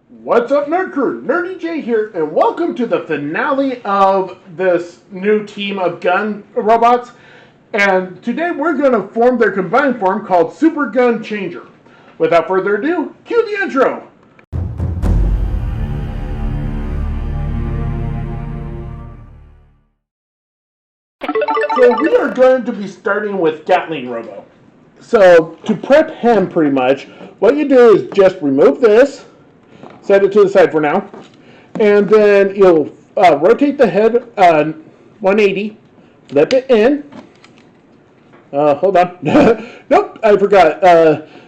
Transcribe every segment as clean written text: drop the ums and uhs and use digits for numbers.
What's up, Nerd Crew? Nurdie J here, and welcome to the finale of this new team of gun robots. And today we're going to form their combined form called Super Gun Changer. Without further ado, cue the intro. So we are going to be starting with Gatling Robo. So to prep him pretty much, what you do is just remove this, set it to the side for now, and then you'll rotate the head 180, flip it in. Hold on. Nope, I forgot.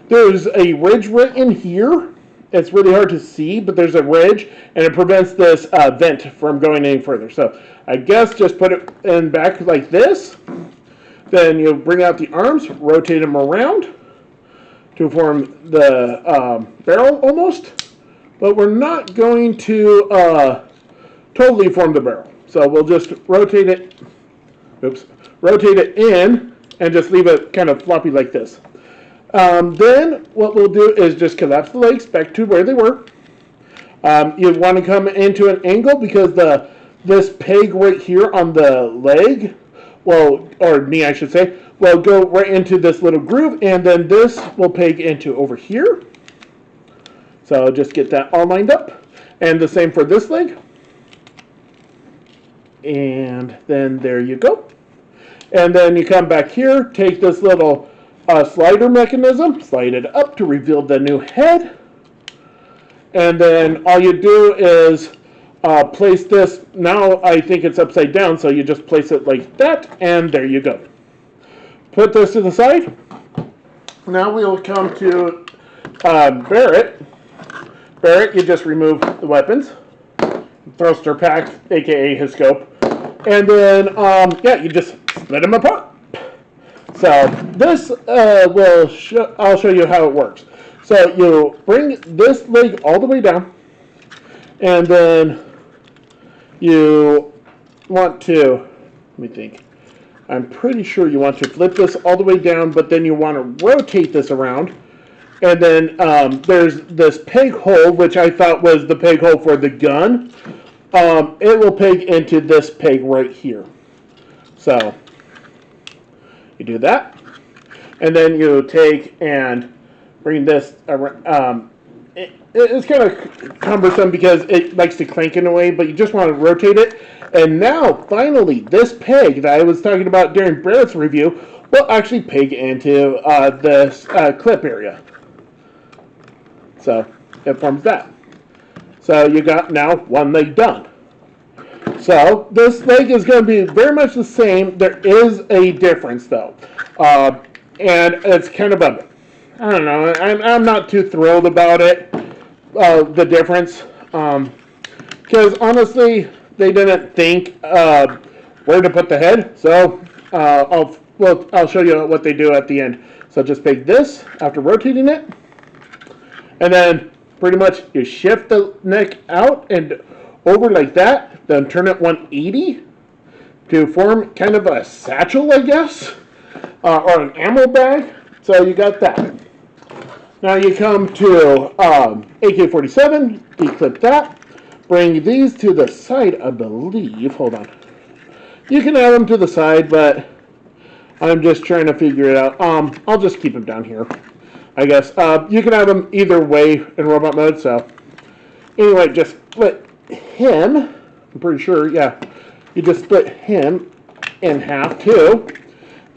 There's a ridge right in here. It's really hard to see, but there's a ridge, and it prevents this vent from going any further. So I guess just put it in back like this. Then you'll bring out the arms, rotate them around to form the barrel almost. But we're not going to totally form the barrel. So we'll just rotate it, rotate it in and just leave it kind of floppy like this. Then what we'll do is just collapse the legs back to where they were. You want to come into an angle because this peg right here on the leg, well, or knee I should say, will go right into this little groove, and then this will peg into over here. So just get that all lined up. And the same for this leg. And then there you go. And then you come back here, take this little slider mechanism, slide it up to reveal the new head. And then all you do is place this, now I think it's upside down, so you just place it like that, and there you go. Put this to the side. Now we'll come to Barrett. Barrett, you just remove the weapons, thruster pack, aka his scope, and then yeah, you just split them apart. So this I'll show you how it works. So you bring this leg all the way down, and then you want to, let me think, I'm pretty sure you want to flip this all the way down, but then you want to rotate this around. And then there's this peg hole, which I thought was the peg hole for the gun. It will peg into this peg right here. So you do that. And then you take and bring this around. It's kind of cumbersome because it likes to clank in a way, but you just want to rotate it. And now, finally, this peg that I was talking about during Barrett's review will actually peg into this clip area. So it forms that. So you got now one leg done. So this leg is going to be very much the same. There is a difference though. And it's kind of a, I don't know, I'm not too thrilled about it, the difference. Because honestly, they didn't think where to put the head. So I'll show you what they do at the end. So just peg this after rotating it. And then pretty much you shift the neck out and over like that, then turn it 180 to form kind of a satchel, I guess, or an ammo bag. So you got that. Now you come to AK-47, declip that, bring these to the side, I believe. Hold on. You can add them to the side, but I'm just trying to figure it out. I'll just keep them down here, I guess. You can have them either way in robot mode, so. Anyway, just split him. I'm pretty sure, yeah. You just split him in half, too.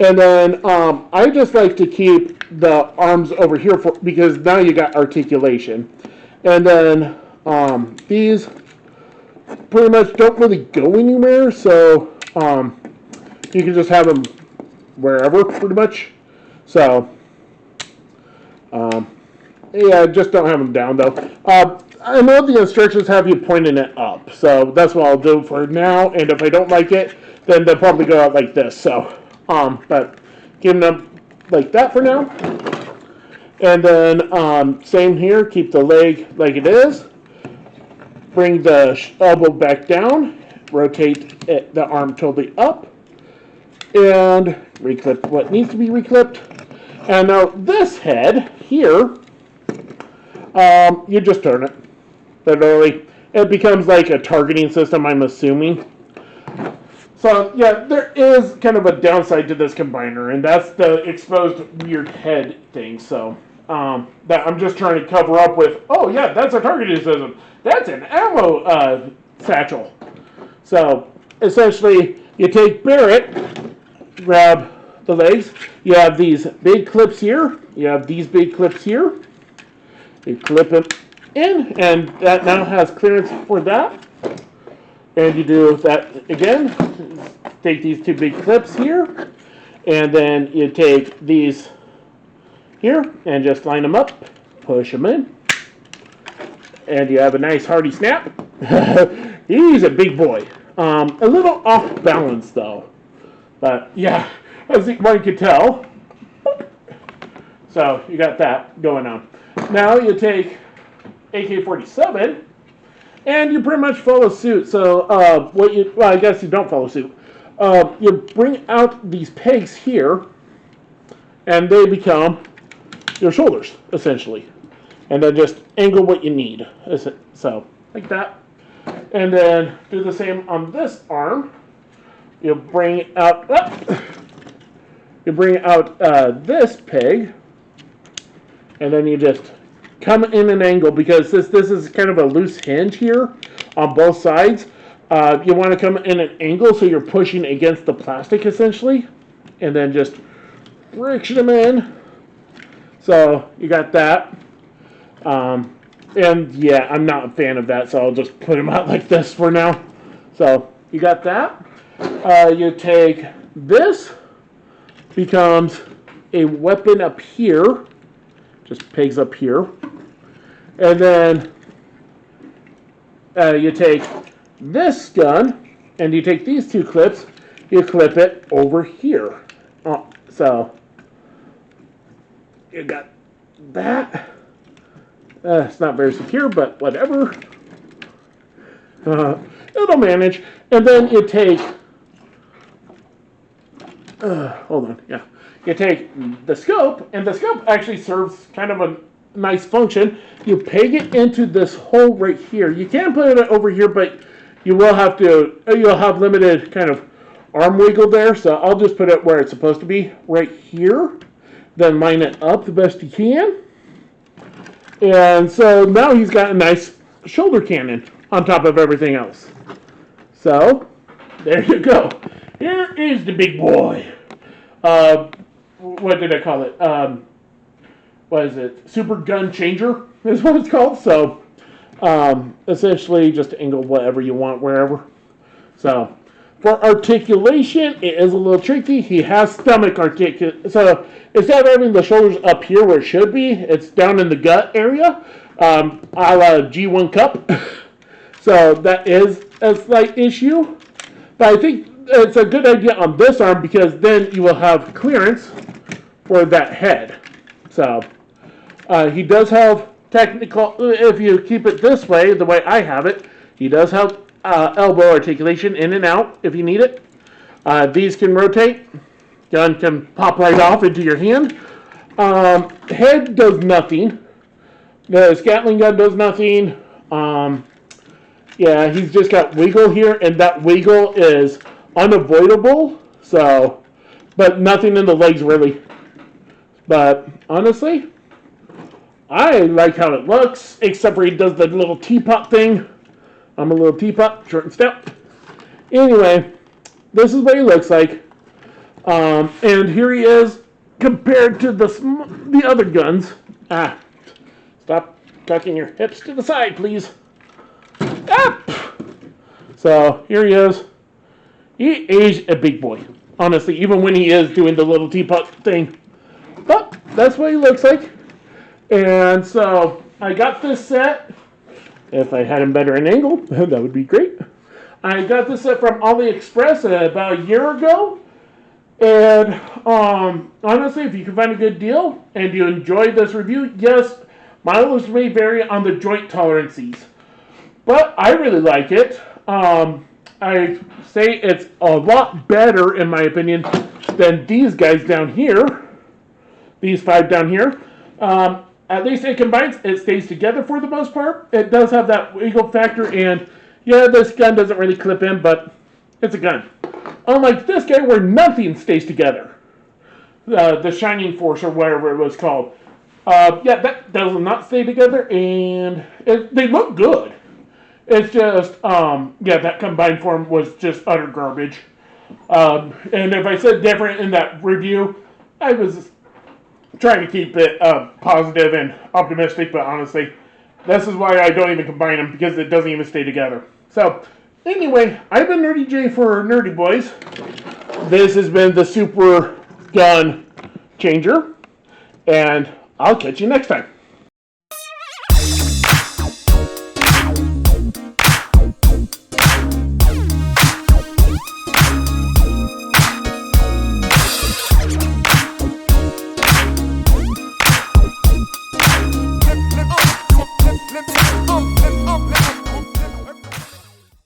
And then I just like to keep the arms over here because now you got articulation. And then these pretty much don't really go anywhere, so you can just have them wherever, pretty much. So. Yeah, just don't have them down though. I know the instructions have you pointing it up, so that's what I'll do for now. And if I don't like it, then they'll probably go out like this. So, but giving them like that for now. And then same here, keep the leg like it is. Bring the elbow back down. Rotate the arm totally up, and reclip what needs to be reclipped. And now this head here, you just turn it. literally. It becomes like a targeting system, I'm assuming. So, yeah, there is kind of a downside to this combiner, and that's the exposed weird head thing. So, that I'm just trying to cover up with, oh, yeah, that's a targeting system. That's an ammo satchel. So, essentially, you take Barrett, grab the legs. You have these big clips here. You have these big clips here. You clip them in, and that now has clearance for that. And you do that again. Take these two big clips here, and then you take these here and just line them up, push them in, and you have a nice hearty snap. He's a big boy. A little off balance though, but yeah, as one could tell. So you got that going on. Now you take AK-47. And you pretty much follow suit. So, well, I guess you don't follow suit. You bring out these pegs here, and they become your shoulders, essentially. And then just angle what you need. So, like that. And then do the same on this arm. You bring out, this peg, and then you just come in an angle, because this is kind of a loose hinge here on both sides. You want to come in an angle so you're pushing against the plastic essentially, and then just friction them in. So you got that. And yeah, I'm not a fan of that, so I'll just put them out like this for now. So you got that. You take this, becomes a weapon up here. Just pegs up here. And then you take this gun, and you take these two clips, you clip it over here. So you got that. It's not very secure, but whatever. It'll manage. And then you take, hold on, yeah. You take the scope, and the scope actually serves kind of a nice function. You peg it into this hole right here. You can put it over here, but you'll have limited kind of arm wiggle there. So I'll just put it where it's supposed to be, right here. Then line it up the best you can. And so now he's got a nice shoulder cannon on top of everything else. So there you go. Here is the big boy. What did I call it? What is it? Super Gun Changer is what it's called. So, essentially, just angle whatever you want wherever. So, for articulation, it is a little tricky. He has stomach articulation. So, instead of having the shoulders up here where it should be, it's down in the gut area, a la G1 Cup. So, that is a slight issue. But I think it's a good idea on this arm, because then you will have clearance for that head. So, he does have technical, if you keep it this way, the way I have it, he does have elbow articulation in and out if you need it. These can rotate. Gun can pop right off into your hand. Head does nothing. The Gatling gun does nothing. Yeah, he's just got wiggle here, and that wiggle is unavoidable. So, but nothing in the legs really. But honestly, I like how it looks, except for he does the little teapot thing. I'm a little teapot, short and stout. Anyway, this is what he looks like. And here he is compared to the other guns. Stop tucking your hips to the side, please. So here he is. He is a big boy, honestly, even when he is doing the little teapot thing. But that's what he looks like. And so I got this set. If I had him better in angle, that would be great. I got this set from AliExpress about a year ago. And honestly, if you can find a good deal and you enjoy this review, yes, mileage may vary on the joint tolerances. But I really like it. I say it's a lot better, in my opinion, than these guys down here. These 5 down here. At least it combines, it stays together for the most part. It does have that wiggle factor, and yeah, this gun doesn't really clip in, but it's a gun. Unlike this guy where nothing stays together. The Shining Force or whatever it was called. Yeah, that does not stay together, and they look good. It's just, yeah, that combined form was just utter garbage. And if I said different in that review, I was trying to keep it positive and optimistic, but honestly, this is why I don't even combine them, because it doesn't even stay together. So, anyway, I've been Nurdie J for Nerdy Boys. This has been the Super Gun Changer, and I'll catch you next time. Let